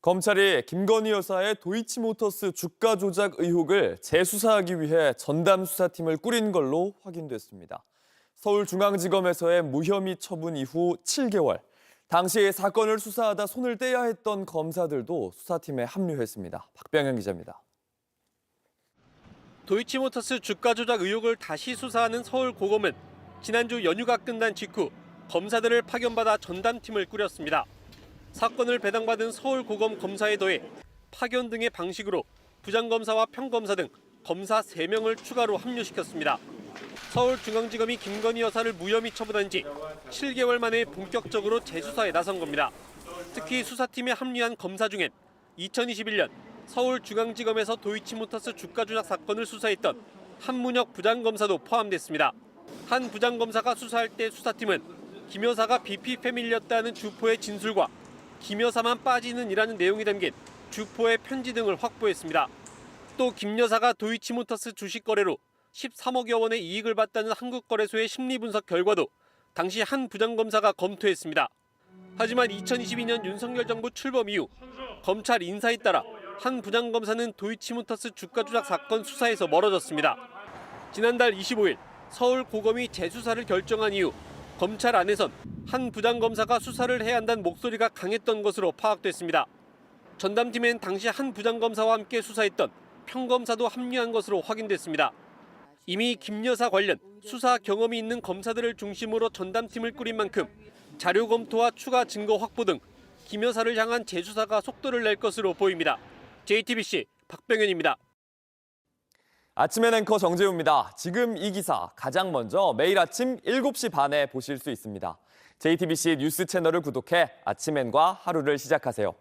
검찰이 김건희 여사의 도이치모터스 주가 조작 의혹을 재수사하기 위해 전담 수사팀을 꾸린 걸로 확인됐습니다. 서울중앙지검에서의 무혐의 처분 이후 7개월. 당시 사건을 수사하다 손을 떼야 했던 검사들도 수사팀에 합류했습니다. 박병현 기자입니다. 도이치모터스 주가 조작 의혹을 다시 수사하는 서울고검은 지난주 연휴가 끝난 직후 검사들을 파견받아 전담팀을 꾸렸습니다. 사건을 배당받은 서울고검 검사에 더해 파견 등의 방식으로 부장검사와 평검사 등 검사 3명을 추가로 합류시켰습니다. 서울중앙지검이 김건희 여사를 무혐의 처분한 지 7개월 만에 본격적으로 재수사에 나선 겁니다. 특히 수사팀에 합류한 검사 중엔 2021년 서울중앙지검에서 도이치모터스 주가 조작 사건을 수사했던 한문혁 부장검사도 포함됐습니다. 한 부장검사가 수사할 때 수사팀은 김 여사가 BP 패밀리였다는 주포의 진술과 김 여사만 빠지는이라는 내용이 담긴 주포의 편지 등을 확보했습니다. 또 김 여사가 도이치모터스 주식 거래로 13억여 원의 이익을 봤다는 한국거래소의 심리분석 결과도 당시 한 부장검사가 검토했습니다. 하지만 2022년 윤석열 정부 출범 이후 검찰 인사에 따라 한 부장검사는 도이치모터스 주가 조작 사건 수사에서 멀어졌습니다. 지난달 25일 서울고검이 재수사를 결정한 이후 검찰 안에선 한 부장검사가 수사를 해야 한다는 목소리가 강했던 것으로 파악됐습니다. 전담팀엔 당시 한 부장검사와 함께 수사했던 평검사도 합류한 것으로 확인됐습니다. 이미 김 여사 관련 수사 경험이 있는 검사들을 중심으로 전담팀을 꾸린 만큼 자료 검토와 추가 증거 확보 등 김 여사를 향한 재수사가 속도를 낼 것으로 보입니다. JTBC 박병현입니다. 아침엔 앵커 정재우입니다. 지금 이 기사 가장 먼저 매일 아침 7시 반에 보실 수 있습니다. JTBC 뉴스 채널을 구독해 아침엔과 하루를 시작하세요.